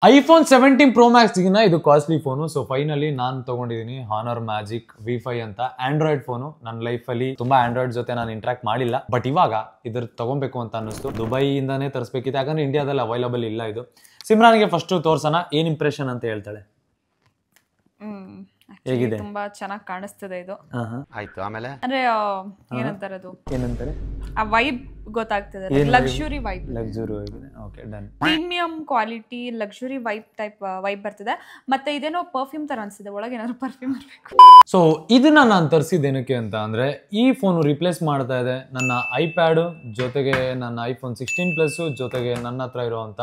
iPhone 17 Pro Max ಗಿನ ಇದು costly phone. So finally ನಾನು ತಗೊಂಡಿದ್ದೀನಿ ಹಾನರ್ ಮ್ಯಾಜಿಕ್ V5 ಅಂತ ಆಂಡ್ರಾಯ್ಡ್ ಫೋನು. ನನ್ನ ಲೈಫಲ್ಲಿ ತುಂಬಾ ಆಂಡ್ರಾಯ್ಡ್ ಜೊತೆ ನಾನು ಇಂಟ್ರಾಕ್ಟ್ ಮಾಡಿಲ್ಲ, ಬಟ್ ಇವಾಗ ಇದ್ರ ತಗೊಬೇಕು ಅಂತ ಅನ್ನಿಸ್ತು. ದುಬೈಯಿಂದಾನೇ ತರಿಸ್ಬೇಕಿತ್ತು, ಯಾಕಂದ್ರೆ ಇಂಡಿಯಾದಲ್ಲಿ ಅವೈಲಬಲ್ ಇಲ್ಲ ಇದು. ಸಿಮ್ರಾನ್ಗೆ ಫಸ್ಟ್ ತೋರ್ಸೋಣ ಏನ್ ಇಂಪ್ರೆಷನ್ ಅಂತ ಹೇಳ್ತಾಳೆ. ಹೇಗಿದೆ? ತುಂಬಾ ಚೆನ್ನಾಗಿ ಕಾಣಿಸ್ತಿದೆ ಇದು. ಆಯ್ತು. ಆಮೇಲೆ ಅಂದ್ರೆ ಏನಂತಾರೆ ಅದು, ಏನಂತಾರೆ, ಆ ವೈಬ್ ಗೊತ್ತಾಗ್ತಿದೆ. ಲಕ್ಸುರಿ ವೈಬ್, ಲಕ್ಸುರಿ ಆಗಿದೆ. Okay, done. Premium quality luxury vibe type vibe ಬರ್ತಿದೆ. ಮತ್ತೆ ಇದೇನೋ ಪರ್ಫ್ಯೂಮ್ ತರ ಅನ್ಸಿದೆ, ಒಳಗೆ ಏನಾದ್ರು ಪರ್ಫ್ಯೂಮ್ ಇರಬೇಕು. ಸೊ ಇದನ್ನ ನಾನು ತರಿಸಿದ್ದೇನಕ್ಕೆ ಅಂತ ಅಂದ್ರೆ, ಈ ಫೋನು ರಿಪ್ಲೇಸ್ ಮಾಡ್ತಾ ಇದೆ ನನ್ನ ಐಪ್ಯಾಡ್ ಜೊತೆಗೆ ನನ್ನ iPhone 16 ಪ್ಲಸ್ ಜೊತೆಗೆ ನನ್ನ ಹತ್ರ ಇರುವಂತ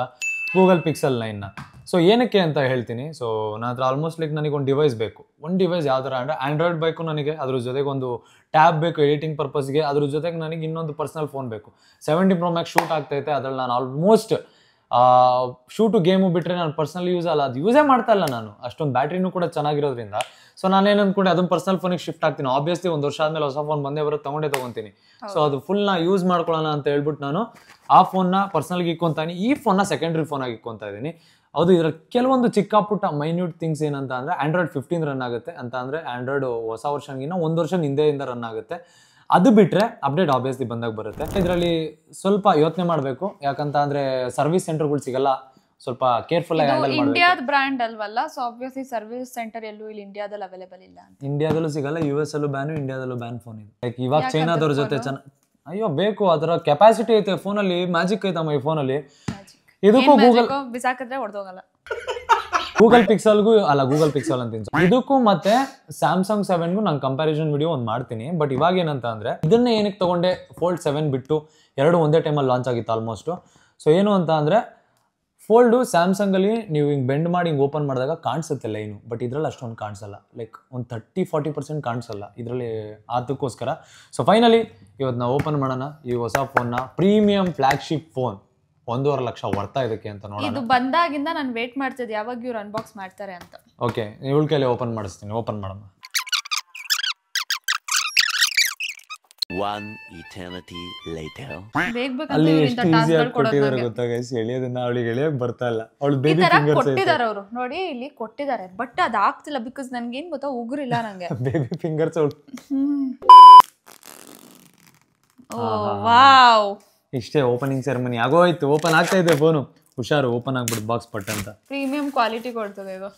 ಗೂಗಲ್ ಪಿಕ್ಸೆಲ್ 9ನ. ಸೊ ಏನಕ್ಕೆ ಅಂತ ಹೇಳ್ತೀನಿ. ಸೊ ನನ್ನ ಹತ್ರ ಆಲ್ಮೋಸ್ಟ್ ಲೈಕ್ ನನಗೆ ಒಂದು ಡಿವೈಸ್ ಬೇಕು. ಒಂದು ಡಿವೈಸ್ ಯಾವ ಥರ ಅಂದರೆ ಆಂಡ್ರಾಯ್ಡ್ ಬೇಕು ನನಗೆ, ಅದ್ರ ಜೊತೆಗೆ ಒಂದು ಟ್ಯಾಬ್ ಬೇಕು ಎಡಿಟಿಂಗ್ ಪರ್ಪಸ್ಗೆ, ಅದ್ರ ಜೊತೆಗೆ ನನಗೆ ಇನ್ನೊಂದು ಪರ್ಸನಲ್ ಫೋನ್ ಬೇಕು. 17 Pro Max ಶೂಟ್ ಆಗ್ತೈತೆ, ಅದ್ರಲ್ಲಿ ನಾನು ಆಲ್ಮೋಸ್ಟ್ ಶೂಟು ಗೇಮು ಬಿಟ್ಟರೆ ನಾನು ಪರ್ಸನಲ್ ಯೂಸ್ ಅಲ್ಲ, ಅದು ಯೂಸೇ ಮಾಡ್ತಾ ಇಲ್ಲ ನಾನು. ಅಷ್ಟೊಂದು ಬ್ಯಾಟ್ರಿನೂ ಕೂಡ ಚೆನ್ನಾಗಿರೋದ್ರಿಂದ ಸೊ ನಾನೇನು ಅಂದ್ಕೊಂಡೆ ಅದನ್ನು ಪರ್ಸನಲ್ ಫೋನಿಗೆ ಶಿಫ್ಟ್ ಆಗ್ತೀನಿ. ಆಬ್ವಿಯಸ್ಲಿ ಒಂದು ವರ್ಷ ಆದಮೇಲೆ ಹೊಸ ಫೋನ್ ಬಂದೇ ಬರೋದು, ತೊಗೊಂತೀನಿ. ಸೊ ಅದು ಫುಲ್ನ ಯೂಸ್ ಮಾಡ್ಕೊಳ್ಳೋಣ ಅಂತ ಹೇಳ್ಬಿಟ್ಟು ನಾನು ಆ ಫೋನ್ನ ಪರ್ಸನಲ್ಗೆ ಇಕ್ಕೊಂತಾನೆ, ಈ ಫೋನ್ನ ಸೆಕೆಂಡ್ರಿ ಫೋನಾಗಿ ಇಕ್ಕೊಂತಾ ಇದ್ದೀನಿ. ಅದು ಇದರ ಕೆಲವೊಂದು ಚಿಕ್ಕ ಪುಟ್ಟ ಮೈನ್ಯೂಟ್ ಥಿಂಗ್ಸ್ ಏನಂತ ಅಂದರೆ, ಆಂಡ್ರಾಯ್ಡ್ 15 ರನ್ ಆಗುತ್ತೆ ಅಂತ ಅಂದರೆ ಆಂಡ್ರಾಯ್ಡ್ ಹೊಸ ವರ್ಷಗಿನ್ನ ಒಂದು ವರ್ಷ ಹಿಂದೆಯಿಂದ ರನ್ ಆಗುತ್ತೆ. ಅದು ಬಿಟ್ಟರೆ ಅಪ್ಡೇಟ್ ಆಬ್ವಿಯಸ್ಲಿ ಬಂದಾಗ ಬರುತ್ತೆ. ಇದರಲ್ಲಿ ಸ್ವಲ್ಪ ಯೋಚನೆ ಮಾಡಬೇಕು, ಯಾಕಂತ ಅಂದರೆ ಸರ್ವಿಸ್ ಸೆಂಟರ್ಗಳು ಸಿಗಲ್ಲ, ಸ್ವಲ್ಪ ಕೇರ್ಫುಲ್ ಆಗಿ ಹ್ಯಾಂಡಲ್ ಮಾಡಬೇಕು. ಇಂಡಿಯಾದ ಬ್ರ್ಯಾಂಡ್ ಅಲ್ವಲ್ಲ, ಸೊ ಆಬ್ವಿಯಸ್ಲಿ ಸರ್ವಿಸ್ ಸೆಂಟರ್ ಎಲ್ಲೂ ಇಲ್ಲಿ ಇಂಡಿಯಾದಲ್ಲಿ ಅವೈಲೇಬಲ್ ಇಲ್ಲ. ಇಂಡಿಯಾದಲ್ಲೂ ಸಿಗಲ್ಲ, US ಅಲ್ಲೂ ಬ್ಯಾನು, ಇಂಡಿಯಾದಲ್ಲೂ ಬ್ಯಾನ್ ಫೋನ್ ಇದೆ. ಲೈಕ್ ಇವಾಗ ಚೈನಾದವ್ರ ಜೊತೆ ಅಯ್ಯೋ ಬೇಕು, ಅದರ ಕೆಪಾಸಿಟಿ ಐತೆ ಫೋನಲ್ಲಿ, ಮ್ಯಾಜಿಕ್ ಐತಮ್ಮ ಈ ಫೋನಲ್ಲಿ. ಇದಕ್ಕೂ ಗೂಗಲ್ ಬಿಸಾಕಿದ್ರೆ ಹೊಡೆದೋಗಲ್ಲ. ಗೂಗಲ್ ಪಿಕ್ಸೆಲ್ ಅಂತ ಇದಕ್ಕೂ ಮತ್ತೆ ಸ್ಯಾಮ್ಸಂಗ್ 7ಗೂ ನಾನು ಕಂಪ್ಯಾರಿಸನ್ ವಿಡಿಯೋ ಒಂದು ಮಾಡ್ತೀನಿ. ಬಟ್ ಇವಾಗ ಏನಂತ ಅಂದ್ರೆ, ಇದನ್ನ ಏನಕ್ಕೆ ತಗೊಂಡೆ, ಫೋಲ್ಡ್ 7 ಬಿಟ್ಟು ಎರಡು ಒಂದೇ ಟೈಮಲ್ಲಿ ಲಾಂಚ್ ಆಗಿತ್ತು ಆಲ್ಮೋಸ್ಟ್. ಸೊ ಏನು ಅಂತ ಅಂದ್ರೆ, ಫೋಲ್ಡು ಸ್ಯಾಮ್ಸಂಗ್ ಅಲ್ಲಿ ನೀವು ಹಿಂಗೆ ಬೆಂಡ್ ಮಾಡಿ ಹಿಂಗೆ ಓಪನ್ ಮಾಡಿದಾಗ ಕಾಣಿಸುತ್ತೆ ಲೈನು, ಬಟ್ ಇದ್ರಲ್ಲಿ ಅಷ್ಟೊಂದು ಕಾಣಿಸಲ್ಲ. ಲೈಕ್ ಒಂದು 30-40% ಕಾಣಿಸಲ್ಲ ಇದರಲ್ಲಿ. ಅದಕ್ಕೋಸ್ಕರ ಸೊ ಫೈನಲಿ ಇವತ್ತು ನಾವು ಓಪನ್ ಮಾಡೋಣ ಈ ಹೊಸ ಫೋನ್ನ. ಪ್ರೀಮಿಯಂ ಫ್ಲಾಗ್ಶಿಪ್ ಫೋನ್, 1.5 ಲಕ್ಷ ವರ್ತಾ ಇದಕ್ಕೆ ಅಂತ ನೋಡೋಣ. ಇದು ಬಂದಾಗಿಂದ ನಾನು ವೇಟ್ ಮಾಡ್ತಿದ್ದೆ ಯಾವಾಗ ಇವ್ರು ಅನ್ಬಾಕ್ಸ್ ಮಾಡ್ತಾರೆ ಅಂತ. ಓಕೆ, ಇವಳ ಕೈಲಿ ಓಪನ್ ಮಾಡಿಸ್ತೀನಿ, ಓಪನ್ ಮಾಡೋಣ. One eternity later. ಅಲ್ಲಿ ಎಷ್ಟು ಈಸಿಯಾಗಿ ಕೊಟ್ಟಿದ್ದಾರೆ ಗೊತ್ತಾ ಗೈಸ್, ಎಳೆಯೋದನ್ನ ಅವಳಿಗೆ ಎಳೆಯೋಕೆ ಬರ್ತಾ ಇಲ್ಲ. ಅವಳು ಬೇಬಿ ಫಿಂಗರ್ಸ್ ಕೊಟ್ಟಿದ್ದಾರೆ ಅವರು, ನೋಡಿ ಇಲ್ಲಿ ಕೊಟ್ಟಿದ್ದಾರೆ, ಬಟ್ ಅದು ಆಗ್ತಿಲ್ಲ. ಬಿಕಾಸ್ ನನ್ಗೆ ಏನ್ ಗೊತ್ತಾ, ಉಗುರಿಲ್ಲ ನಂಗೆ. ಬೇಬಿ ಫಿಂಗರ್ಸ್ ಅವಳು. ಓ ವಾವ್, ಇಷ್ಟೇ ಓಪನಿಂಗ್ ಸೆರೆಮನಿ ಆಗೋಯ್ತು. ಓಪನ್ ಆಗ್ತಾ ಇದೆ ಫೋನು, ಹುಷಾರು ಓಪನ್ ಆಗ್ಬಿಡು ಬಾಕ್ಸ್ ಪಟ್ ಅಂತ. ಪ್ರೀಮಿಯಂ ಕ್ವಾಲಿಟಿ ಕೊಡ್ತದೆ ಇದು,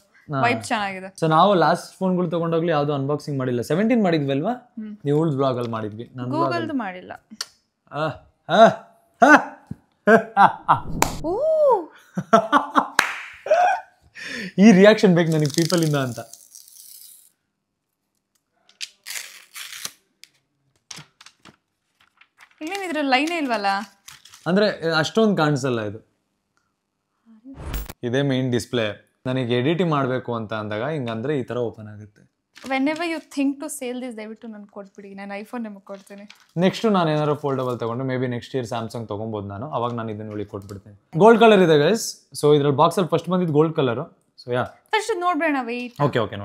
ವೈಬ್ ಚೆನ್ನಾಗಿದೆ. ಸೊ ನಾವು ಲಾಸ್ಟ್ ಫೋನ್ಗಳು ತಗೊಂಡೋಗ್ಲಿ ಯಾವ್ದು ಅನ್ಬಾಕ್ಸಿಂಗ್ ಮಾಡಿಲ್ಲ. 17 ಮಾಡಿದ್ವಿ ಅಲ್ವಾ, ನೀವು ಉಳ್ದ ಬ್ಲಾಗ್ ಅಲ್ಲಿ ಮಾಡಿದ್ವಿ, ನಾನು ಗೂಗಲ್ದು ಮಾಡಿಲ್ಲ. ಈ ರಿಯಾಕ್ಷನ್ ಬೇಕು ನನಗೆ ಪೀಪಲ್ ಇಂದ ಅಂತ. ಇಲ್ಲೇನಿದ್ರೆ ಲೈನೇ ಇಲ್ವಲ್ಲ, ಅಂದ್ರೆ ಅಷ್ಟೊಂದು ಕಾಣಿಸಲ್ಲ ಇದು. ಇದೇ ಮೇನ್ ಡಿಸ್ಪ್ಲೇ. ನನಗೆ ಎಡಿಟಿಂಗ್ ಮಾಡಬೇಕು ಅಂತ ಅಂದಾಗ ಹಿಂಗಂದ್ರೆ ಈ ತರ ಓಪನ್ ಆಗುತ್ತೆ. Whenever you think to sale this, ದಯವಿಟ್ಟು ನಾನು ಕೊಟ್ಬಿಡಿ, ನಾನು ಐಫೋನ್ ನಿಮಗೆ ಕೊಡ್ತೀನಿ. ನೆಕ್ಸ್ಟ್ ನಾನು ಏನಾದ್ರು ಫೋಲ್ಡಬಲ್ ತಗೊಂಡು maybe next year Samsung ತಗೊಬೋದು ನಾನು, ಅವಾಗ ನಾನು ಇದನ್ನ ಉಳಿ ಕೊಟ್ಬಿಡ್ತೀನಿ. ಗೋಲ್ಡ್ ಕಲರ್ ಇದೆ ಗೈಸ್. ಸೊ ಇದ್ರಲ್ಲಿ ಬಾಕ್ಸ್ ಅಲ್ಲಿ ಫಸ್ಟ್ ಬಂದಿದ್ದು ಗೋಲ್ಡ್ ಕಲರ್. ಸೊ ಫಸ್ಟ್ ನೋಡ್ಬೇಡ, ವೇಟ್. ಓಕೆ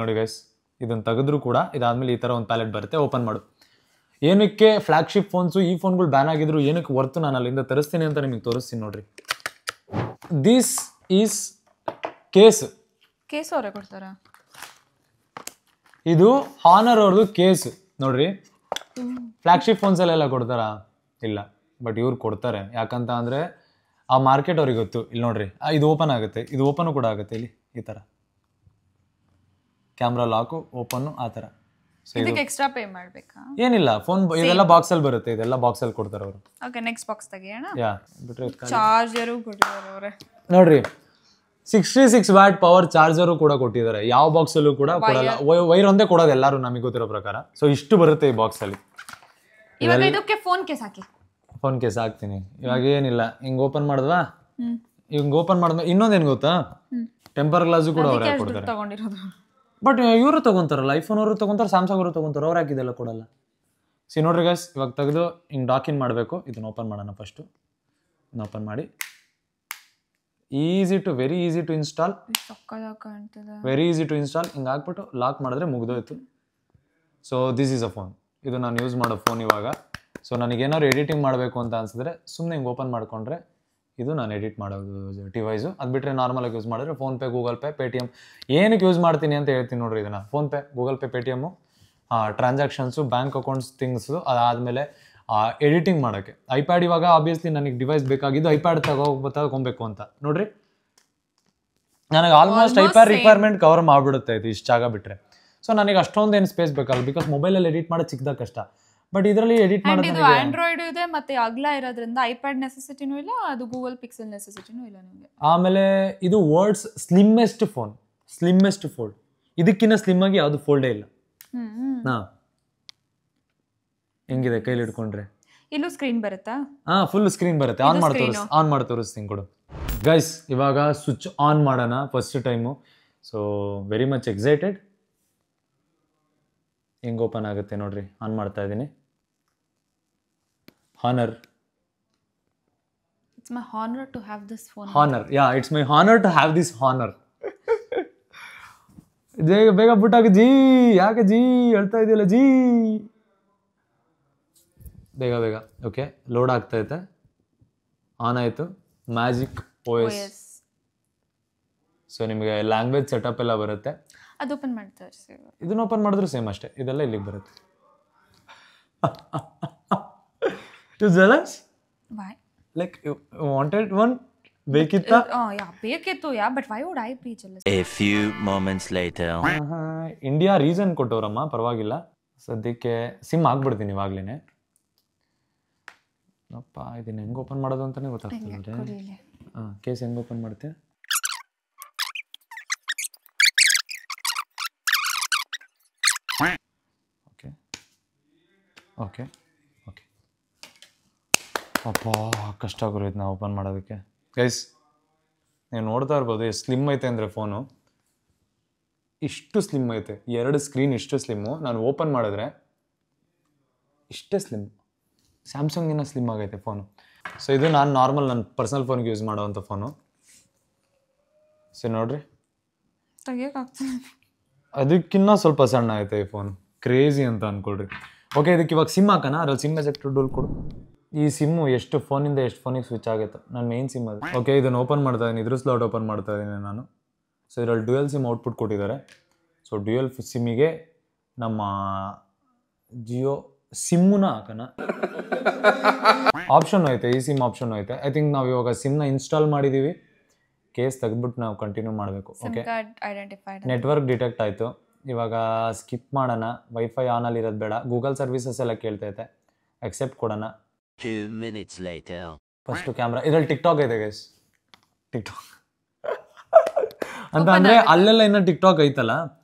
ನೋಡಿ ಗೈಸ್, ಇದನ್ನ ತೆಗೆದ್ರು ಕೂಡ ಇದಾದ್ಮೇಲೆ ಈ ತರ ಒಂದು ಪ್ಯಾಲೆಟ್ ಬರುತ್ತೆ. ಓಪನ್ ಮಾಡು. ಏನಕ್ಕೆ ಫ್ಲಾಗ್ಶಿಪ್ ಫೋನ್ಸು ಈ ಫೋನ್ಗಳು ಬ್ಯಾನ್ ಆಗಿದ್ರು, ಏನಕ್ಕೆ ಹೊರ್ತು ನಾನು ಅಲ್ಲಿಂದ ತರಿಸ್ತೀನಿ ಅಂತ ನಿಮಗೆ ತೋರಿಸ್ತೀನಿ ನೋಡ್ರಿ. ದಿಸ್ ಈಸ್ ಕೇಸ್ ಅವರೇ ಕೊಡ್ತಾರ. ಇದು ಹಾನರ್ ಅವ್ರದ್ದು ಕೇಸ್ ನೋಡ್ರಿ. ಫ್ಲಾಗ್ಶಿಪ್ ಫೋನ್ಸ್ ಅಲ್ಲೆಲ್ಲ ಕೊಡ್ತಾರಾ? ಇಲ್ಲ, ಬಟ್ ಇವ್ರು ಕೊಡ್ತಾರೆ. ಯಾಕಂತ ಅಂದ್ರೆ ಆ ಮಾರ್ಕೆಟ್ ಅವ್ರಿಗೆ ಗೊತ್ತು. ಇಲ್ಲಿ ನೋಡ್ರಿ, ಇದು ಓಪನ್ ಆಗುತ್ತೆ, ಇದು ಓಪನ್ ಕೂಡ ಆಗುತ್ತೆ. ಇಲ್ಲಿ ಈ ತರ ಕ್ಯಾಮ್ರಾ ಲಾಕು ಓಪನ್ ಆ ತರ. ಇದಕ್ಕೆ ಎಕ್ಸ್ಟ್ರಾ ಪೇ ಮಾಡಬೇಕಾ? ಏನಿಲ್ಲ, ಫೋನ್ ಇದೆಲ್ಲ ಬಾಕ್ಸ್ ಅಲ್ಲಿ ಬರುತ್ತೆ, ಇದೆಲ್ಲ ಬಾಕ್ಸ್ ಅಲ್ಲಿ ಕೊಡ್ತಾರೆ ಅವರು. ಓಕೆ, ನೆಕ್ಸ್ಟ್ ಬಾಕ್ಸ್ ತೆಗಿಯೋಣ. ಬಿಟ್ರೆ ಚಾರ್ಜರು ಕೊಟ್ಟಿದ್ದಾರೆ ಅವರೇ ನೋಡ್ರಿ. 66 ವ್ಯಾಟ್ ಪವರ್ ಚಾರ್ಜರು ಕೂಡ ಕೊಟ್ಟಿದ್ದಾರೆ. ಯಾವ ಬಾಕ್ಸ್ ಅಲ್ಲೂ ಕೂಡ ಕೊಡಲ್ಲ, ವೈರ್ ಒಂದೇ ಕೊಡೋದು ಎಲ್ಲರೂ ನಮಗೆ ಗೊತ್ತಿರೋ ಪ್ರಕಾರ. ಸೊ ಇಷ್ಟು ಬರುತ್ತೆ ಈ ಬಾಕ್ಸ್ ಅಲ್ಲಿ. ಇವಾಗ ಇದಕ್ಕೆ ಫೋನ್ ಕೇಸ್ ಹಾಕಿ. ಫೋನ್ ಕೇಸ್ ಹಾಕ್ತೀನಿ. ಇವಾಗ ಏನಿಲ್ಲ, ಹಿಂಗ್ ಓಪನ್ ಮಾಡಿದ್ವಾ, ಹಿಂಗ್ ಓಪನ್ ಮಾಡಿದ್ಮೇಲೆ ಇನ್ನೊಂದೇನು ಗೊತ್ತಾ, ಟೆಂಪರ್ ಗ್ಲಾಸು ಕೂಡ ಅವರೇ ಕೊಡ್ತಾರೆ. ಬಟ್ ಇವರು ತಗೊಂತಾರಲ್ಲ, ಐಫೋನ್ ಅವರು ತಗೊಂತಾರೆ, ಸ್ಯಾಮ್ಸಂಗ್ ಅವರು ತಗೊಂತಾರೆ, ಅವ್ರು ಹಾಕಿದೆಲ್ಲ ಕೊಡಲ್ಲ. ಸಿ ನೋಡ್ರಿ ಗೈಸ್, ಇವಾಗ ತೆಗೆದು ಹಿಂಗೆ ಡಾಕಿನ್ ಮಾಡಬೇಕು. ಇದನ್ನ ಓಪನ್ ಮಾಡೋಣ ಫಸ್ಟು. ಇದನ್ನ ಓಪನ್ ಮಾಡಿ, ವೆರಿ ಈಸಿ ಟು ಇನ್ಸ್ಟಾಲ್. ಹಿಂಗೆ ಹಾಕ್ಬಿಟ್ಟು ಲಾಕ್ ಮಾಡಿದ್ರೆ ಮುಗಿದೋಯ್ತು. So this is a phone. ಇದು ನಾನು ಯೂಸ್ ಮಾಡೋ ಫೋನ್ ಇವಾಗ. ಸೊ ನನಗೇನಾದ್ರು ಎಡಿಟಿಂಗ್ ಮಾಡಬೇಕು ಅಂತ ಅನ್ಸಿದ್ರೆ ಸುಮ್ಮನೆ ಹಿಂಗೆ ಓಪನ್ ಮಾಡಿಕೊಂಡ್ರೆ ಇದು ನಾನು ಎಡಿಟ್ ಮಾಡೋದು ಡಿವೈಸು. ಅದು ಬಿಟ್ಟರೆ ನಾರ್ಮಲಾಗಿ ಯೂಸ್ ಮಾಡಿದ್ರೆ ಫೋನ್ಪೇ, ಗೂಗಲ್ ಪೇ, ಪೇಟಿಎಮ್. ಏನಕ್ಕೆ ಯೂಸ್ ಮಾಡ್ತೀನಿ ಅಂತ ಹೇಳ್ತೀನಿ ನೋಡ್ರಿ ಇದನ್ನು. PhonePe, Google Pay, Paytm, transactions, bank accounts things. ಅದಾದಮೇಲೆ ಎಡಿಟಿಂಗ್ ಮಾಡೋಕ್ಕೆ. ಐಪ್ಯಾಡ್ ಇವಾಗ ಆಬ್ವಿಯಸ್ಲಿ ನನಗೆ ಡಿವೈಸ್ ಬೇಕಾಗಿದ್ದು ಐಪ್ಯಾಡ್ ತಗೊಬೇಕು ಅಂತ ನೋಡ್ರಿ. ನನಗೆ ಆಲ್ಮೋಸ್ಟ್ ಐಪ್ಯಾಡ್ ರಿಕ್ವೈರ್ಮೆಂಟ್ ಕವರ್ ಮಾಡಿಬಿಡುತ್ತೆ ಇದು ಇಷ್ಟು ಜಾಗ ಬಿಟ್ಟರೆ. ಸೊ ನನಗೆ ಅಷ್ಟೊಂದೇನು ಸ್ಪೇಸ್ ಬೇಕಲ್ಲ, ಬಿಕಾಸ್ ಮೊಬೈಲಲ್ಲಿ ಎಡಿಟ್ ಮಾಡೋದು ಚಿಕ್ಕದಾಗ ಕಷ್ಟ. ಬಟ್ ಇದರಲ್ಲಿ ಎಡಿಟ್ ಮಾಡೋದು ಇದು ಆಂಡ್ರಾಯ್ಡ್ ಇದೆ ಮತ್ತೆ ಅಗಲ ಇರೋದ್ರಿಂದ ಐಪ್ಯಾಡ್ ನೆಸೆಸಿಟಿನೂ ಇಲ್ಲ, ಅದು ಗೂಗಲ್ ಪಿಕ್ಸೆಲ್ ನೆಸೆಸಿಟಿನೂ ಇಲ್ಲ ನಿಮಗೆ. ಆಮೇಲೆ ಇದು ವರ್ಡ್ಸ್ ಸ್ಲಿಮ್ಮೆಸ್ಟ್ ಫೋಲ್ಡ್. ಇದಕ್ಕಿಂತ ಸ್ಲಿಮ್ ಆಗಿ ಯಾವುದು ಫೋಲ್ಡೇ ಇಲ್ಲ. ಹೆಂಗಿದೆ ಕೈಲಿ ಹಿಡ್ಕೊಂಡ್ರೆ? ಇಲ್ಲೂ ಸ್ಕ್ರೀನ್ ಬರುತ್ತಾ? ಫುಲ್ ಸ್ಕ್ರೀನ್ ಬರುತ್ತೆ. ಆನ್ ಮಾಡಿ ತೋರಿಸ್ತೀನಿ ಕೊಡು ಗೈಸ್. ಇವಾಗ ಸ್ವಿಚ್ ಆನ್ ಮಾಡೋಣ first time. So very much excited. ಹೆಂಗೆ ಓಪನ್ ಆಗುತ್ತೆ ನೋಡ್ರಿ. ಆನ್ ಮಾಡ್ತಾ ಇದ್ದೀನಿ. Honor. It's my honor to have this phone. Honor. Yeah, it's my honor to have this honor. ಬೇಗ ಬಿಟ್ಟಾಗ ಜೀ, ಯಾಕೆ ಜೀ ಹೇಳ್ತಾ ಇದೆಯಲ್ಲ ಜೀ. ಬೇಗ ಓಕೆ, ಲೋಡ್ ಆಗ್ತೈತೆ. ಆನ್ ಆಯಿತು. Magic OS. ಸೊ ನಿಮಗೆ ಲ್ಯಾಂಗ್ವೇಜ್ ಸೆಟಪ್ ಎಲ್ಲ ಬರುತ್ತೆ. ಅದು ಓಪನ್ ಮಾಡ್ತಾ ಇರ್ತೀವಿ. ಇದನ್ನ ಓಪನ್ ಮಾಡಿದ್ರು ಸೇಮ್ ಅಷ್ಟೇ. ಇದೆಲ್ಲ ಇಲ್ಲಿಗೆ ಬರುತ್ತೆ. You jealous? Why? Like you wanted one? ಬೇಕಿತ್ತಾ? ಬೇಕಿತ್ತು. But why would I be jealous? A few moments later. India reason ಕೊಟ್ಟವ್ರಮ್ಮ, ಪರವಾಗಿಲ್ಲ. ಸದ್ಯಕ್ಕೆ ಸಿಮ್ ಆಗ್ಬಿಡ್ತೀನಿ ಇವಾಗ್ಲೇನೆ. ಅಪ್ಪ ಇದನ್ನ ಹೆಂಗೆ ಓಪನ್ ಮಾಡೋದು ಅಂತಾನೆ ಗೊತ್ತಾಗ್ತಿಲ್ಲ. ಕೇಸ್ ಹೆಂಗೆ ಓಪನ್ ಮಾಡ್ತೆ? ಓಕೆ ಅಪ್ಪ ಕಷ್ಟ ಆಗೋಯ್ತು ನಾವು ಓಪನ್ ಮಾಡೋದಕ್ಕೆ. ಗೈಸ್ ನೀವು ನೋಡ್ತಾ ಇರ್ಬೋದು ಎಷ್ಟು ಸ್ಲಿಮ್ ಐತೆ ಅಂದರೆ ಫೋನು. ಇಷ್ಟು ಸ್ಲಿಮ್ ಐತೆ, 2 ಸ್ಕ್ರೀನ್ ಇಷ್ಟು ಸ್ಲಿಮ್ಮು. ನಾನು ಓಪನ್ ಮಾಡಿದ್ರೆ ಇಷ್ಟೇ ಸ್ಲಿಮ್. ಸ್ಯಾಮ್ಸಂಗಿನ ಸ್ಲಿಮ್ ಆಗೈತೆ ಫೋನು. ಸೊ ಇದು ನಾನು ನಾರ್ಮಲ್ ನನ್ನ ಪರ್ಸನಲ್ ಫೋನ್ಗೆ ಯೂಸ್ ಮಾಡೋವಂಥ ಫೋನು. ಸೊ ನೋಡ್ರಿ, ಅದಕ್ಕಿನ್ನ ಸ್ವಲ್ಪ ಸಣ್ಣ ಐತೆ ಈ ಫೋನು. ಕ್ರೇಜಿ ಅಂತ ಅಂದ್ಕೊಳ್ರಿ. ಓಕೆ, ಇದಕ್ಕೆ ಇವಾಗ ಸಿಮ್ ಹಾಕೋಣ. ಅದ್ರಲ್ಲಿ ಸಿಮ್ ಎಜೆಕ್ಟರ್ ಡೋಲ್ ಕೊಡು. ಈ ಸಿಮ್ಮು ಎಷ್ಟು ಫೋನಿಂದ ಎಷ್ಟು ಫೋನಿಗೆ ಸ್ವಿಚ್ ಆಗುತ್ತೆ. ನನ್ನ ಮೇನ್ ಸಿಮ್ ಅದು. ಓಕೆ, ಇದನ್ನು ಓಪನ್ ಮಾಡ್ತಾ ಇದ್ದೀನಿ. ಇದ್ರ ಸ್ಲಾಟ್ ಓಪನ್ ಮಾಡ್ತಾ ಇದ್ದೀನಿ ನಾನು. ಸೊ ಇದರಲ್ಲಿ ಡ್ಯುಯಲ್ ಸಿಮ್ ಔಟ್ಪುಟ್ ಕೊಟ್ಟಿದ್ದಾರೆ. ಸೊ ಡ್ಯುಯಲ್ ಸಿಮ್ಮಿಗೆ ನಮ್ಮ ಜಿಯೋ ಸಿಮ್ಮನ್ನ ಹಾಕೋಣ. ಆಪ್ಷನ್ ಐತೆ, ಈ ಸಿಮ್ ಆಪ್ಷನ್ ಐತೆ. ಐ ಥಿಂಕ್ ನಾವು ಇವಾಗ ಸಿಮ್ನ ಇನ್ಸ್ಟಾಲ್ ಮಾಡಿದ್ದೀವಿ. ಕೇಸ್ ತೆಗೆದ್ಬಿಟ್ಟು ನಾವು ಕಂಟಿನ್ಯೂ ಮಾಡಬೇಕು. ಓಕೆ, ನೆಟ್ವರ್ಕ್ ಡಿಟೆಕ್ಟ್ ಆಯಿತು. ಇವಾಗ ಸ್ಕಿಪ್ ಮಾಡೋಣ. ವೈಫೈ ಆನಲ್ಲಿ ಇರೋದು ಬೇಡ. ಗೂಗಲ್ ಸರ್ವಿಸಸ್ ಎಲ್ಲ ಕೇಳ್ತೈತೆ. ಅಕ್ಸೆಪ್ಟ್ ಕೊಡೋಣ. 2 minutes later. First camera. ಇದರಲ್ಲಿ ಟಿಕ್ಟಾಕ್ ಇದೆ ಗೈಸ್. ಟಿಕ್ಟಾಕ್ ಅಂತ ಅಂದರೆ ಅಲ್ಲೆಲ್ಲ ಇನ್ನೂ ಟಿಕ್ಟಾಕ್ ಐತಲ್ಲ,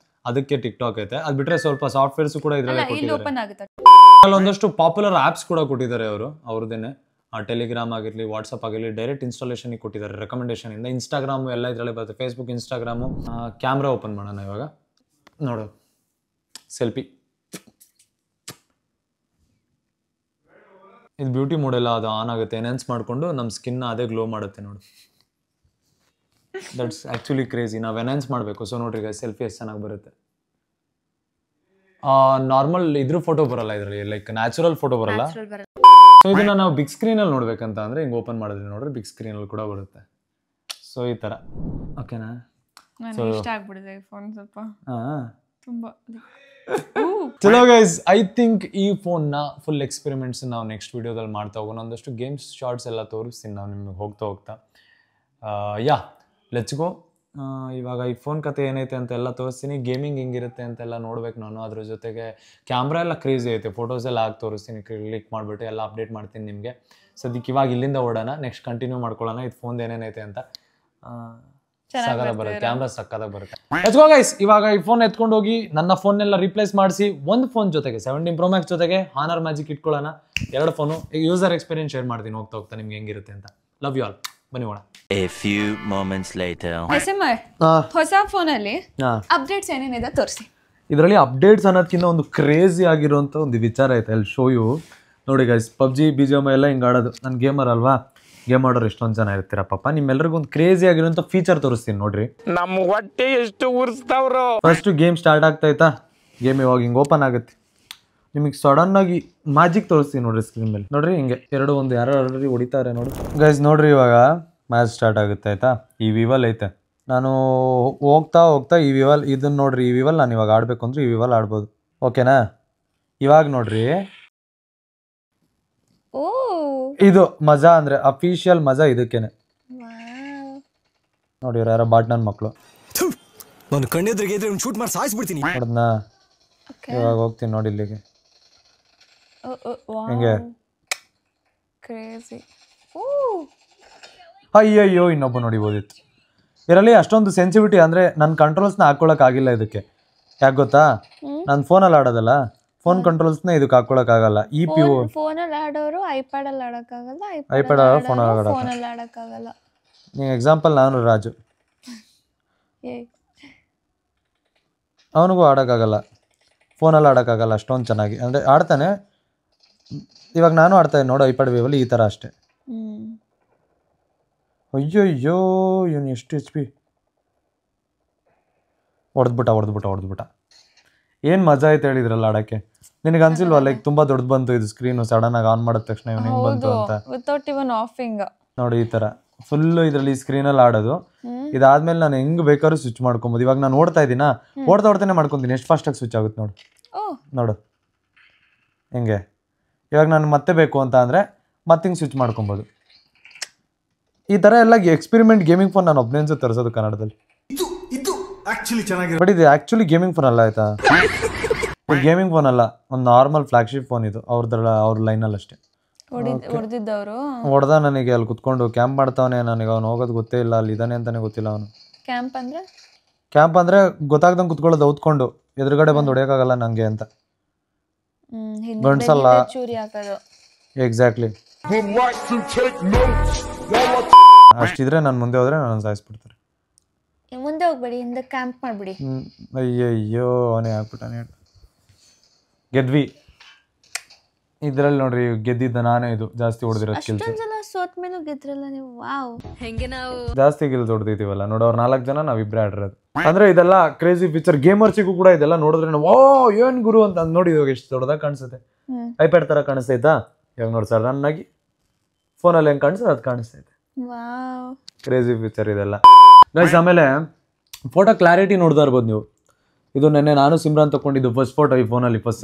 ಅದಕ್ಕೆ ಟಿಕ್ಟಾಕ್ ಐತೆ. ಅದು ಬಿಟ್ಟರೆ ಸ್ವಲ್ಪ ಸಾಫ್ಟ್ವೇರ್ಸು ಕೂಡ ಇದರಲ್ಲಿ ಕೊಟ್ಟಿದ್ದಾರೆ. ಒಂದಷ್ಟು ಪಾಪ್ಯುಲರ್ ಆ್ಯಪ್ಸ್ ಕೂಡ ಕೊಟ್ಟಿದ್ದಾರೆ ಅವರು. ಅವ್ರದ್ದೇನೆ ಟೆಲಿಗ್ರಾಮ್ ಆಗಿರಲಿ, ವಾಟ್ಸಪ್ ಆಗಿರಲಿ, ಡೈರೆಕ್ಟ್ ಇನ್ಸ್ಟಾಲೇಷನಿಗೆ ಕೊಟ್ಟಿದ್ದಾರೆ ರೆಕಮೆಂಡೇಷನಿಂದ. ಇನ್ಸ್ಟಾಗ್ರಾಮು ಎಲ್ಲ ಇದರಲ್ಲೇ ಬರುತ್ತೆ. Facebook, Instagram. ಕ್ಯಾಮ್ರಾ ಓಪನ್ ಮಾಡೋಣ ಇವಾಗ. ನೋಡು, ಸೆಲ್ಫಿ. ಇದು ಬ್ಯೂಟಿ ಮೋಡೆಲ್ಲ ಅದು ಆನ್ ಆಗುತ್ತೆ. ಎನ್ಹಾನ್ಸ್ ಮಾಡಿಕೊಂಡು ನಮ್ಮ ಸ್ಕಿನ್ನ ಅದೇ ಗ್ಲೋ ಮಾಡುತ್ತೆ ನೋಡು. That's actually crazy. ನಾವು ಎನ್ಹಾನ್ಸ್ ಮಾಡಬೇಕು. ಸೊ ನೋಡ್ರಿ ಈಗ ಸೆಲ್ಫಿ ಎಷ್ಟು ಚೆನ್ನಾಗಿ ಬರುತ್ತೆ. ನಾರ್ಮಲ್ ಇದ್ರ ಫೋಟೋ ಬರಲ್ಲ ಇದರಲ್ಲಿ, ಲೈಕ್ ನ್ಯಾಚುರಲ್ ಫೋಟೋ ಬರಲ್ಲ. ಸೊ ಇದನ್ನ ನಾವು ಬಿಗ್ ಸ್ಕ್ರೀನಲ್ಲಿ ನೋಡ್ಬೇಕಂತ ಅಂದರೆ ಹಿಂಗೆ ಓಪನ್ ಮಾಡಿದ್ರೆ ನೋಡ್ರಿ ಬಿಗ್ ಸ್ಕ್ರೀನಲ್ಲಿ ಕೂಡ ಬರುತ್ತೆ. ಸೊ ಈ ಥರ. ಓಕೆನಾ? ಸೊ ಇಷ್ಟ ಆಗ್ಬಿಡಿದೆ ಫೋನ್ ಸ್ವಲ್ಪ. ತುಂಬಾ ಚಲೋ ಗೈಸ್, ಐ ಥಿಂಕ್ ಈ ಫೋನ್ನ ಫುಲ್ ಎಕ್ಸ್ಪೆರಿಮೆಂಟ್ಸ್ ನಾವು ನೆಕ್ಸ್ಟ್ ವೀಡಿಯೋದಲ್ಲಿ ಮಾಡ್ತಾ ಹೋಗೋಣ. ಒಂದಷ್ಟು ಗೇಮ್ಸ್ ಶಾರ್ಟ್ಸ್ ಎಲ್ಲ ತೋರಿಸ್ತೀನಿ ನಾವು ನಿಮಗೆ ಹೋಗ್ತಾ. ಯಾ, ಲೆಟ್ಸ್ ಗೋ. ಇವಾಗ ಈ ಫೋನ್ ಕತೆ ಏನೈತೆ ಅಂತೆಲ್ಲ ತೋರಿಸ್ತೀನಿ. ಗೇಮಿಂಗ್ ಹೆಂಗಿರುತ್ತೆ ಅಂತೆಲ್ಲ ನೋಡ್ಬೇಕು ನಾನು. ಅದ್ರ ಜೊತೆಗೆ ಕ್ಯಾಮ್ರಾ ಎಲ್ಲ ಕ್ರೇಜಿ ಐತೆ. ಫೋಟೋಸ್ ಎಲ್ಲ ಹಾಕಿ ತೋರಿಸ್ತೀನಿ. ಕ್ಲಿಕ್ ಮಾಡಿಬಿಟ್ಟು ಎಲ್ಲ ಅಪ್ಡೇಟ್ ಮಾಡ್ತೀನಿ ನಿಮಗೆ. ಸದ್ಯಕ್ಕೆ ಇವಾಗ ಇಲ್ಲಿಂದ ಓಡೋಣ. ನೆಕ್ಸ್ಟ್ ಕಂಟಿನ್ಯೂ ಮಾಡ್ಕೊಳ್ಳೋಣ ಇದು ಫೋನ್ ಏನೇನೈತೆ ಅಂತ. ಸಕ್ಕದಾಗ ಬರುತ್ತೆ, ಕ್ಯಾಮ್ರಾ ಸಕ್ಕದಾಗ ಬರುತ್ತೆ. Let's go guys. ಇವಾಗ ಈ ಫೋನ್ ಎತ್ಕೊಂಡು ಹೋಗಿ ನನ್ನ ಫೋನ್ನೆಲ್ಲ ರಿಪ್ಲೇಸ್ ಮಾಡಿಸಿ ಒಂದು ಫೋನ್ ಜೊತೆಗೆ 17 Pro Max ಜೊತೆಗೆ ಹಾನರ್ ಮ್ಯಾಜಿಕ್ ಇಟ್ಕೊಳ್ಳೋಣ. 2 ಫೋನು ಯೂಸರ್ ಎಕ್ಸ್ಪೀರಿಯನ್ಸ್ ಶೇರ್ ಮಾಡ್ತೀನಿ ಹೋಗ್ತಾ ನಿಮ್ಗೆ ಹೆಂಗಿರುತ್ತೆ ಅಂತ. Love you all. ಬನ್ನಿ ಹೋಗೋಣ. A few moments later. ಹೊಸ ಫೋನಲ್ಲಿ ಅಪ್ಡೇಟ್ಸ್ ಏನೇನಿದೆ ತೋರಿಸಿ. ಇದರಲ್ಲಿ ಅಪ್ಡೇಟ್ಸ್ ಅನ್ನೋದಕ್ಕಿಂತ ಒಂದು ಕ್ರೇಜಿ ಆಗಿರುವಂಥ ಒಂದು ವಿಚಾರ ಐತೆ. ಅಲ್ಲಿ ಶೋ ಯು ನೋಡಿ ಗೈಸ್. ಪಬ್ಜಿ, BGM ಎಲ್ಲ ಹಿಂಗೆ ಆಡೋದು. ನಾನು ಗೇಮರ್ ಅಲ್ವಾ, ಗೇಮ್ ಆಡೋರು ಎಷ್ಟೊಂದು ಜನ ಇರ್ತೀರ ಪಾಪ. ನಿಮ್ಮೆಲ್ಲರಿಗೂ ಒಂದು ಕ್ರೇಜಿ ಆಗಿರೋಂಥ ಫೀಚರ್ ತೋರಿಸ್ತೀನಿ ನೋಡ್ರಿ. ನಮ್ಮ ಹೊಟ್ಟೆ ಎಷ್ಟು ಉರ್ಸ್ತಾವ್ರು. ಫಸ್ಟ್ ಗೇಮ್ ಸ್ಟಾರ್ಟ್ ಆಗ್ತಾಯ್ತಾ? ಗೇಮ್ ಇವಾಗ ಹಿಂಗೆ ಓಪನ್ ಆಗುತ್ತೆ. ನಿಮಗೆ ಸಡನ್ ಆಗಿ ಮ್ಯಾಜಿಕ್ ತೋರಿಸ್ತೀನಿ ನೋಡ್ರಿ ಸ್ಕ್ರೀನ್ ಮೇಲೆ. ನೋಡ್ರಿ ಹಿಂಗೆ ಯಾರು ಆಲ್ರೆಡಿ ಹೊಡಿತಾರೆ ನೋಡಿ ಗೈಸ್. ನೋಡ್ರಿ ಇವಾಗ ಮ್ಯಾಚ್ ಸ್ಟಾರ್ಟ್ ಆಗುತ್ತೆ ಆಯ್ತಾ. ಈ ವಿವಲ್ ಐತೆ, ನಾನು ಹೋಗ್ತಾ ಈ ವಿವಲ್ ಇದನ್ನ ನೋಡ್ರಿ. ಈ ವಿವಲ್ ನಾನು ಇವಾಗ ಆಡ್ಬೇಕು ಅಂದ್ರೆ ಈ ವಿವಲ್ ಆಡ್ಬೋದು, ಓಕೆನಾ? ಇವಾಗ ನೋಡ್ರಿ ಇದು ಮಜಾ ಅಂದ್ರೆ ಅಫಿಷಿಯಲ್ ಮಜಾ ಇದಕ್ಕೇನೆ. ನೋಡಿ ಇವ್ರು ಯಾರೋ ಬಾಟ್ ನನ್ನ ಮಕ್ಕಳು. ನಾನು ಕಣ್ಣೆದ್ರಿಗೆ ಇದ್ರೆ ಶೂಟ್ ಮಾಡಿ ಸಾಯಿಸ್ಬಿಡ್ತೀನಿ. ನೋಡದ್ನಾ? ಇವಾಗ ಹೋಗ್ತೀನಿ ನೋಡಿ ಇಲ್ಲಿಗೆ. ಹೆಂಗೆ ಅಯ್ಯಯ್ಯೋ ಇನ್ನೊಬ್ಬ ನೋಡಿಬೋದಿತ್ತು. ಇದರಲ್ಲಿ ಅಷ್ಟೊಂದು ಸೆನ್ಸಿಟಿವಿಟಿ ಅಂದರೆ ನನ್ನ ಕಂಟ್ರೋಲ್ಸ್ನ ಹಾಕ್ಕೊಳಕ್ಕಾಗಿಲ್ಲ ಇದಕ್ಕೆ. ಯಾಕೆ ಗೊತ್ತಾ? ನಾನು ಫೋನಲ್ಲಿ ಆಡೋದಲ್ಲ, ಫೋನ್ ಕಂಟ್ರೋಲ್ಸ್ನ ಇದಕ್ಕೆ ಹಾಕ್ಕೊಳಕ್ಕಾಗಲ್ಲ. ಈ ಪಿ ಯು ಫೋನಲ್ಲಿ ಆಡೋರು ಐಪ್ಯಾಡಲ್ಲಿ ಆಡೋಕ್ಕಾಗಲ್ಲ, ಐಪ್ಯಾಡ್ ಫೋನಲ್ಲಿ ಆಡೋಕ್ಕಾಗಲ್ಲ. ನೀವು ಎಕ್ಸಾಂಪಲ್ ನಾನು ರಾಜು, ಅವನಿಗೂ ಆಡೋಕ್ಕಾಗಲ್ಲ, ಫೋನಲ್ಲಿ ಆಡೋಕ್ಕಾಗಲ್ಲ ಅಷ್ಟೊಂದು ಚೆನ್ನಾಗಿ. ಅಂದರೆ ಆಡ್ತಾನೆ, ಇವಾಗ ನಾನು ಆಡ್ತಾನೆ ನೋಡು ಐಪ್ಯಾಡ್ ವೇವಲ್ಲಿ ಈ ಥರ ಅಷ್ಟೇ. ಅಯ್ಯೋ ಇವನು ಎಷ್ಟು HP ಹೊಡೆದ್ಬಿಟ್ಟ. ಏನು ಮಜಾ ಆಯ್ತು ಹೇಳಿದ್ರಲ್ಲ ಆಡೋಕ್ಕೆ. ನಿನಗೆ ಅನ್ಸಿಲ್ವಾ ಲೈಕ್ ತುಂಬ ದೊಡ್ಡ ಬಂತು ಇದು ಸ್ಕ್ರೀನು ಸಡನ್ನಾಗಿ ಆನ್ ಮಾಡಿದ ತಕ್ಷಣ ಇವನು ಹೆಂಗೆ ಬಂತು ಅಂತ? ವಿತೌಟ್ ಇವನ್ ಆಫಿಂಗ್ ನೋಡಿ ಈ ಥರ ಫುಲ್ಲು ಇದರಲ್ಲಿ ಸ್ಕ್ರೀನಲ್ಲಿ ಆಡೋದು. ಇದಾದ್ಮೇಲೆ ನಾನು ಹೆಂಗೆ ಬೇಕಾದ್ರೂ ಸ್ವಿಚ್ ಮಾಡ್ಕೊಬೋದು. ಇವಾಗ ನಾನು ಓಡ್ತಾ ಇದ್ದೀನಾ, ಓಡ್ತಾನೆ ಮಾಡ್ಕೊತೀನಿ. ಎಷ್ಟು ಫಾಸ್ಟಾಗಿ ಸ್ವಿಚ್ ಆಗುತ್ತೆ ನೋಡು ಹೆಂಗೆ. ಇವಾಗ ನಾನು ಮತ್ತೆ ಬೇಕು ಅಂತ ಅಂದರೆ ಮತ್ತೆ ಹಿಂಗೆ ಸ್ವಿಚ್ ಮಾಡ್ಕೊಬೋದು. ಈ ಥರ ಎಲ್ಲ ಎಕ್ಸ್ಪೆರಿಮೆಂಟ್ ಗೇಮಿಂಗ್ ಫೋನ್ ನಾನು ಒಬ್ಬನೇ ಅನ್ಸುತ್ತೆ ತರಿಸೋದು ಕನ್ನಡದಲ್ಲಿ. ಬಟ್ ಇದು ಆ್ಯಕ್ಚುಲಿ ಗೇಮಿಂಗ್ ಫೋನ್ ಅಲ್ಲ ಆಯ್ತಾ. ಇದು ಗೇಮಿಂಗ್ ಫೋನ್ ಅಲ್ಲ, ಒಂದು ನಾರ್ಮಲ್ ಫ್ಲಾಗ್ಶಿಪ್ ಫೋನ್ ಇದು ಅವ್ರ ಲೈನಲ್ಲಿ ಅಷ್ಟೇ. ಹೊಡೆದ ನನಗೆ ಅಲ್ಲಿ ಕುತ್ಕೊಂಡು ಕ್ಯಾಂಪ್ ಮಾಡ್ತಾವನೆ. ನನಗೆ ಅವ್ನು ಹೋಗೋದು ಗೊತ್ತೇ ಇಲ್ಲ, ಅಲ್ಲಿ ಇದ್ದಾನೆ ಅಂತಾನೆ ಗೊತ್ತಿಲ್ಲ ಅವನು. ಕ್ಯಾಂಪ್ ಅಂದರೆ ಗೊತ್ತಾಗ್ದಂಗೆ ಕುತ್ಕೊಳ್ಳೋದು ಔತ್ಕೊಂಡು, ಎದುರುಗಡೆ ಬಂದು ಹೊಡೆಯೋಕ್ಕಾಗಲ್ಲ ನನಗೆ ಅಂತ. ಗಂಡ್ಸಲ್ಲ ಎಕ್ಸಾಕ್ಟ್ಲಿ. ಅಷ್ಟಿದ್ರೆ ನಾನು ಮುಂದೆ ಹೋದ್ರೆ ನಾನು ಸಾಯಿಸ್ಬಿಡ್ತಾರೆ. ಮುಂದೆ ಹೋಗ್ಬೇಡಿ, ಹಿಂದೆ ಕ್ಯಾಂಪ್ ಮಾಡ್ಬಿಡಿ. ಅಯ್ಯಯ್ಯೋ ಅವನೇ ಹಾಕ್ಬಿಟ್ಟಾನೆ. ಗೆದ್ವಿ ಇದ್ರಲ್ಲಿ ನೋಡ್ರಿ, ಗೆದ್ದಿದ್ದ ನಾನೇ. ಇದು ಜಾಸ್ತಿ ಹೊಡೆದಿರೋದು ಕಿಲ್ಸ್. ಜಾಸ್ತಿ ಗಿಲ್ಸ್ ಹೊಡೆದಿದ್ದೀವಲ್ಲ ನೋಡು. ಅವ್ರು 4 ಜನ, ನಾವಿಬ್ಬರೇ ಆಡಿರೋದು. ಅಂದ್ರೆ ಇದೆಲ್ಲ ಕ್ರೇಜಿ ಫೀಚರ್. ಗೇಮರ್ಸಿಗೂ ಕೂಡ ಇದೆಲ್ಲ ನೋಡಿದ್ರೆ ಓ ಏನ್ ಗುರು ಅಂತ ನೋಡಿ. ಇವಾಗ ಎಷ್ಟು ದೊಡ್ಡದಾಗಿ ಕಾಣಿಸುತ್ತೆ, ಐಪ್ಯಾಡ್ ತರ ಕಾಣಿಸ್ತೈತಾ. ಇವಾಗ ನೋಡಿ ಸರ್ ನನ್ನಾಗಿ ಫೋನಲ್ಲಿ ಹೆಂಗ್ ಕಾಣಿಸ್ತದೆ ಅದು ಕಾಣಿಸ್ತೈತೆ. ಕ್ರೇಜಿ ಫೀಚರ್ ಇದೆಲ್ಲ ಗೈಸ್. ಆಮೇಲೆ ಫೋಟೋ ಕ್ಲಾರಿಟಿ ನೋಡ್ತಾ ಇರ್ಬೋದು ನೀವು. ಇದು ನೆನ್ನೆ ನಾನು ಸಿಮ್ರಾನ್ ತಗೊಂಡಿದ್ದು ಫಸ್ಟ್ ಫೋಟೋ ಈ ಫೋನಲ್ಲಿ, ಫಸ್ಟ್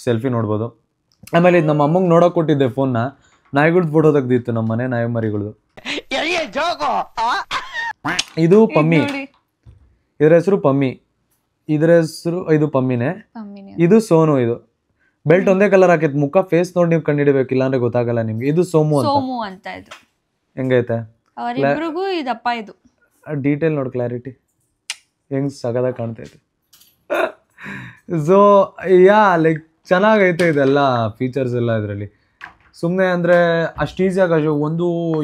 ಸೆಲ್ಫಿ ನೋಡ್ಬೋದು. ಆಮೇಲೆ ಇದು ನಮ್ಮ ಅಮ್ಮಂಗೆ ನೋಡೋಕೆ ಕೊಟ್ಟಿದ್ದೆ ಫೋನ್ನ. ನಾಯಿಗಳ್ದು ಫೋಟೋ ತೆಗ್ದಿತ್ತು, ನಮ್ಮ ಮನೆ ನಾಯಿ ಮರಿಗಳದು. ಇದು ಪಮ್ಮಿ, ಇದ್ರ ಹೆಸರು ಪಮ್ಮಿ. ಇದು ಪಮ್ಮಿನೇ. ಇದು ಸೋನು. ಇದು ಬೆಲ್ಟ್ ಒಂದೇ ಕಲರ್ ಹಾಕೈತೆ. ಮುಖ ಫೇಸ್ ನೋಡಿ ನೀವು ಕಂಡಿಡಿಬೇಕಿಲ್ಲ ಅಂದ್ರೆ ಗೊತ್ತಾಗಲ್ಲ ನಿಮ್ಗೆ. ಇದು ಸೋಮು ಅಂತ. ಹೆಂಗೈತೆ ಡೀಟೇಲ್ ನೋಡಿ, ಕ್ಲಾರಿಟಿ ಹೆಂಗ್ ಸಗದಾಗ ಕಾಣ್ತೈತೆ. ಸೊ ಲೈಕ್ ಚೆನ್ನಾಗೈತೆ ಇದೆಲ್ಲ ಫೀಚರ್ಸ್ ಎಲ್ಲ ಇದರಲ್ಲಿ. ಸುಮ್ಮನೆ ಅಂದರೆ ಅಷ್ಟು ಈಸಿಯಾಗಿ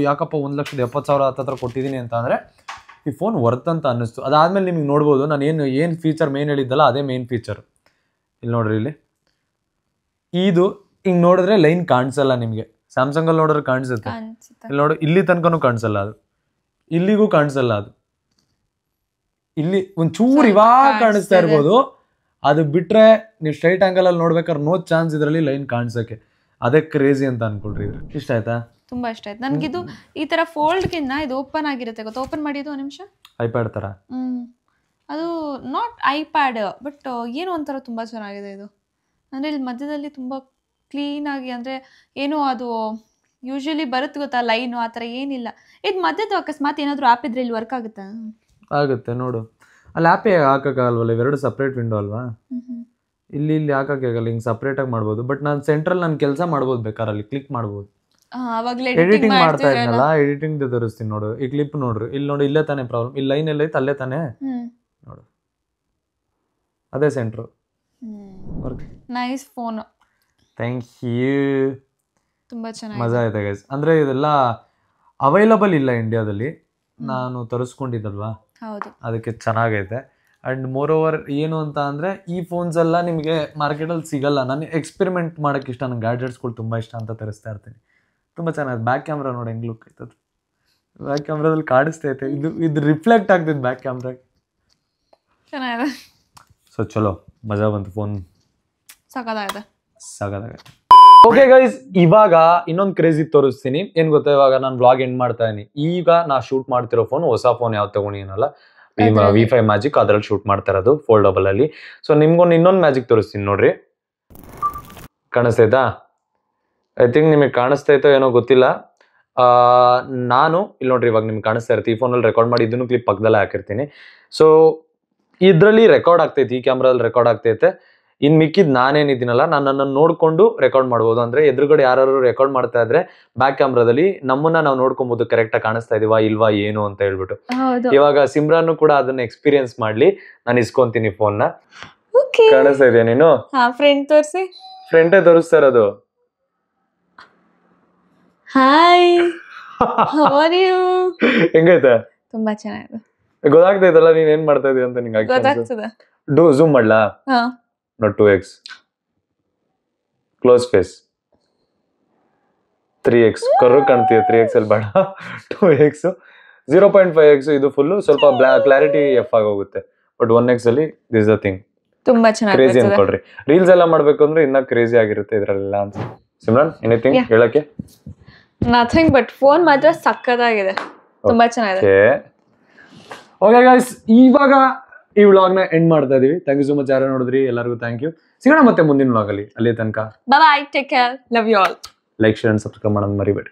ಯಾಕಪ್ಪ 1,70,000 ಹತ್ರ ಕೊಟ್ಟಿದ್ದೀನಿ ಅಂತ ಅಂದರೆ ಈ ಫೋನ್ ವರ್ತ್ ಅಂತ ಅನ್ನಿಸ್ತು. ಅದಾದಮೇಲೆ ನಿಮಗೆ ನೋಡ್ಬೋದು ನಾನು ಏನು ಫೀಚರ್ ಮೇನ್ ಹೇಳಿದ್ದಲ್ಲ ಅದೇ ಮೇನ್ ಫೀಚರ್. ಇಲ್ಲಿ ನೋಡ್ರಿ, ಇದು ಹಿಂಗೆ ನೋಡಿದ್ರೆ ಲೈನ್ ಕಾಣಿಸಲ್ಲ ನಿಮಗೆ. ಸ್ಯಾಮ್ಸಂಗಲ್ಲಿ ನೋಡಿದ್ರೆ ಕಾಣಿಸುತ್ತೆ. ಇಲ್ಲಿ ನೋಡಿ, ಇಲ್ಲಿ ತನಕನೂ ಕಾಣಿಸಲ್ಲ ಅದು, ಇಲ್ಲಿಗೂ ಕಾಣಿಸಲ್ಲ ಅದು. ಇಲ್ಲಿ ಒಂಚೂರು ಇವಾಗ ಕಾಣಿಸ್ತಾ ಇರ್ಬೋದು. ಅದು ಬಿಟ್ರೆ ನೀವು ಸ್ಟ್ರೈಟ್ ಆಂಗಲಲ್ಲಿ ನೋಡ್ಬೇಕಾದ್ರೆ ನೋ ಚಾನ್ಸ್ ಇದರಲ್ಲಿ ಲೈನ್ ಕಾಣಿಸೋಕ್ಕೆ. ಅದೇ ಕ್ರೇಜಿ ಅಂತ ಅನ್ಕೊಳ್ರಿ. ಇದು ಇಷ್ಟ ಆಯ್ತಾ? ತುಂಬಾ ಇಷ್ಟ ಆಯ್ತು ನನಗಿದು. ಈ ತರ ಫೋಲ್ಡ್ಗಿನ್ನ ಇದು ಓಪನ್ ಆಗಿರುತ್ತೆ ಗೊತ್ತಾ? ಓಪನ್ ಮಾಡಿದ್ದು ಒಂದು ನಿಮಿಷ ಐಪ್ಯಾಡ್ ತರ. ಅದು ನಾಟ್ ಐಪ್ಯಾಡ್ ಬಟ್ ಏನೋ ಒಂಥರ ತುಂಬಾ ಚೆನ್ನಾಗಿದೆ ಇದು. ಅಂದರೆ ಇಲ್ಲಿ ಮಧ್ಯದಲ್ಲಿ ತುಂಬ ಕ್ಲೀನಾಗಿ, ಅಂದರೆ ಏನೋ ಅದು ಯೂಶ್ವಲಿ ಬರುತ್ತೆ ಗೊತ್ತಾ ಲೈನು, ಆ ಥರ ಏನಿಲ್ಲ. ಇದು ಮಧ್ಯದ ಅಕಸ್ಮಾತ್ ಏನಾದರೂ ಆ್ಯಪ್ ಇದ್ರೆ ಇಲ್ಲಿ ವರ್ಕ್ ಆಗುತ್ತಾ? ಆಗುತ್ತೆ ನೋಡು. ಅಲ್ಲಿ ಆ್ಯಪೇ ಹಾಕೋಕ್ಕಾಗಲ್ವಲ್ಲ, ಇವೆರಡು ಸಪ್ರೇಟ್ ವಿಂಡೋ ಅಲ್ವಾ. ಇಲ್ಲಿ ಹಾಕೋಕ್ಕಾಗಲ್ಲ, ಹಿಂಗೆ ಸಪ್ರೇಟಾಗಿ ಮಾಡ್ಬೋದು. ಬಟ್ ನಾನು ಸೆಂಟ್ರಲ್ ನಾನು ಕೆಲಸ ಮಾಡ್ಬೋದು, ಬೇಕಾದ್ರೆ ಅಲ್ಲಿ ಕ್ಲಿಕ್ ಮಾಡ್ಬೋದು. ಎಡಿಟಿಂಗ್ ಮಾಡ್ತಾ ಇದ್ನಲ್ಲ, ಎಡಿಟಿಂಗ್ ತೋರಿಸ್ತೀನಿ ನೋಡು. ಈ ಕ್ಲಿಪ್ ನೋಡ್ರಿ, ಇಲ್ಲಿ ನೋಡಿ, ಇಲ್ಲೇ ತಾನೇ ಪ್ರಾಬ್ಲಮ್. ಇಲ್ಲಿ ಲೈನ್ ಎಲ್ಲ ಐತೆ, ಅಲ್ಲೇ ತಾನೇ ನೋಡು, ಅದೇ centre. Nice phone, thank you. ತುಂಬಾ ಚೆನ್ನಾಗಿ ಮಜಾ ಆಯ್ತು ಗೈಸ್. ಅಂದರೆ ಇದೆಲ್ಲ ಅವೈಲಬಲ್ ಇಲ್ಲ ಇಂಡಿಯಾದಲ್ಲಿ, ನಾನು ತರಿಸ್ಕೊಂಡಿದ್ದಲ್ವಾ, ಅದಕ್ಕೆ ಚೆನ್ನಾಗೈತೆ. ಆ್ಯಂಡ್ ಮೋರ್ ಓವರ್ ಏನು ಅಂತ ಅಂದರೆ ಈ ಫೋನ್ಸ್ ಎಲ್ಲ ನಿಮಗೆ ಮಾರ್ಕೆಟಲ್ಲಿ ಸಿಗಲ್ಲ. ನಾನು ಎಕ್ಸ್ಪೆರಿಮೆಂಟ್ ಮಾಡೋಕ್ಕೆ ಇಷ್ಟ, ನನಗೆ ಗ್ಯಾಡ್ಜೆಟ್ಸ್ಗಳು ತುಂಬ ಇಷ್ಟ ಅಂತ ತರಿಸ್ತಾ ಇರ್ತೀನಿ. ತುಂಬ ಚೆನ್ನಾಗಿದೆ. ಬ್ಯಾಕ್ ಕ್ಯಾಮ್ರಾ ನೋಡಿ ಹೆಂಗೆ ಲುಕ್ ಆಯ್ತದು. ಬ್ಯಾಕ್ ಕ್ಯಾಮ್ರಾದಲ್ಲಿ ಕಾಣಿಸ್ತೈತೆ, ಇದು ರಿಫ್ಲೆಕ್ಟ್ ಆಗ್ತೈತೆ ಬ್ಯಾಕ್ ಕ್ಯಾಮ್ರಾಗೆ. ಚೆನ್ನಾಗಿದೆ. ಸೊ ಚಲೋ ಮಜಾ ಬಂತು ಫೋನ್. ಸಖತ್ತಾಗಿದೆ. ಓಕೆ ಗೈಸ್, ಇವಾಗ ಇನ್ನೊಂದು ಕ್ರೇಜಿ ತೋರಿಸ್ತೀನಿ. ಏನ್ ಗೊತ್ತಾ, ಇವಾಗ ನಾನು ಬ್ಲಾಗ್ ಎಂಡ್ ಮಾಡ್ತಾ ಇದೀನಿ. ಈಗ ನಾ ಶೂಟ್ ಮಾಡ್ತಿರೋ ಫೋನ್ ಹೊಸ ಫೋನ್ ಯಾವ್ದು ತಗೊಂಡಿನಲ್ಲ, V5 ಮ್ಯಾಜಿಕ್, ಅದ್ರಲ್ಲಿ ಶೂಟ್ ಮಾಡ್ತಾ ಇರೋದು ಫೋಲ್ಡಬಲ್ ಅಲ್ಲಿ. ಸೊ ನಿಮ್ಗೊಂದು ಇನ್ನೊಂದು ಮ್ಯಾಜಿಕ್ ತೋರಿಸ್ತೀನಿ ನೋಡ್ರಿ. ಕಾಣಿಸ್ತೈತಾ? ಐ ಥಿಂಕ್ ನಿಮಗೆ ಕಾಣಿಸ್ತೈತೋ ಏನೋ ಗೊತ್ತಿಲ್ಲ. ನಾನು ಇಲ್ಲಿ ನೋಡ್ರಿ, ಇವಾಗ ನಿಮ್ಗೆ ಕಾಣಿಸ್ತಾ ಇರುತ್ತೆ. ಈ ಫೋನಲ್ಲಿ ರೆಕಾರ್ಡ್ ಮಾಡಿ ಇದನ್ನು ಕ್ಲಿಪ್ ಪಕ್ಕದಲ್ಲೇ ಹಾಕಿರ್ತೀನಿ. ಸೊ ಇದರಲ್ಲಿ ರೆಕಾರ್ಡ್ ಆಗ್ತೈತಿ, ಈ ಕ್ಯಾಮ್ರಾದಲ್ಲಿ ರೆಕಾರ್ಡ್ ಆಗ್ತೈತೆ. ಇನ್ ಮಿಕ್ಕಿದ್ ನಾನೇನಿದ್ದೀನಲ್ಲ, ನನ್ನನ್ನು ನೋಡ್ಕೊಂಡು ರೆಕಾರ್ಡ್ ಮಾಡ್ಬೋದು. ಅಂದ್ರೆ ಎದುರುಗಡೆ ಯಾರು ರೆಕಾರ್ಡ್ ಮಾಡ್ತಾ ಇದ್ರೆ ಬ್ಯಾಕ್ ಕ್ಯಾಮ್ರಾದಲ್ಲಿ ನಮ್ಮನ್ನ ನಾವು ನೋಡ್ಕೊಬಹುದು, ಕರೆಕ್ಟ್ ಆಗಿ ಕಾಣಿಸ್ತಾ ಇದೀವಾ ಇಲ್ವಾ ಏನು ಅಂತ ಹೇಳ್ಬಿಟ್ಟು. ಇವಾಗ ಸಿಮ್ರಾನ್ ಕೂಡ ಅದನ್ನ ಎಕ್ಸ್ಪೀರಿಯನ್ಸ್ ಮಾಡ್ಲಿ. ನಾನು ಇಸ್ಕೊಂತೀನಿ ಫೋನ್ ನ. ಕಾಣಿಸ್ತಾ ಇದೆಯಾ ನೀನು? ಫ್ರೆಂಡ್ ತೋರಿಸಿ. ಫ್ರೆಂಡೇ ತೋರಿಸ್ತಾ ಇರೋದು. Hi, how are you? ಹೆಂಗೈತೆ? ತುಂಬಾ ಚೆನ್ನಾಗಿದೆ. ಗೊತ್ತಾಗ್ತೈತಲ್ಲ ನೀನ್ ಏನ್ ಮಾಡ್ತಾ ಇದೀಯ ಅಂತ ನಿಂಗೆ? ಗೊತ್ತಾಗ್ತದೆ. ಝೂಮ್ ಮಾಡ್ಲಾ? not 2x, close face, 3x, ಕರ್ರು ಕಾಣ್ತೀಯ. 3x ಅಲ್ಲಿ ಬೇಡ, 2x, 0.5x ಇದು ಫುಲ್ಲು ಸ್ವಲ್ಪ ಕ್ಲಾರಿಟಿ ಎಫ್ ಆಗೋಗುತ್ತೆ. ಬಟ್ 1x ಅಲ್ಲಿ ದಿಸ್ ದ ಥಿಂಗ್. ತುಂಬಾ ಚೆನ್ನಾಗಿ ಕ್ರೇಜಿ ಅನ್ಕೊಳ್ರಿ. ರೀಲ್ಸ್ ಎಲ್ಲ ಮಾಡ್ಬೇಕು ಅಂದ್ರೆ ಇನ್ನ ಕ್ರೇಜಿ ಆಗಿರುತ್ತೆ ಇದ್ರಲ್ಲೆಲ್ಲ ಅಂತ. ಸಿಮ್ರಾನ್, ಎನಿಥಿಂಗ್ ಹೇಳಕ್ಕೆ? ನಥಿಂಗ್ ಬಟ್ ಫೋನ್ ಮಾತ್ರ ಸಕ್ಕತ್ತಾಗಿದೆ, ತುಂಬಾ ಚೆನ್ನಾಗಿದೆ. ಓಕೆ ಗೈಸ್, ಇವಾಗ ಈ ವ್ಲಾಗ್ನ ಎಂಡ್ ಮಾಡ್ತಾ ಇದೀವಿ. ಥ್ಯಾಂಕ್ ಯು ಸೋ ಮಚ್ ಯಾರು ನೋಡಿದ್ರಿ, ಎಲ್ಲರಿಗೂ ಥ್ಯಾಂಕ್ ಯು. ಸಿಗೋಣ ಮತ್ತೆ ಮುಂದಿನ ವ್ಲಾಗ್ ಅಲ್ಲಿ. ಅಲ್ಲಿ ತನಕ bye, take care, love you all. Like, share and subscribe ಮಾಡೋದು ಮರಿಬೇಡಿ.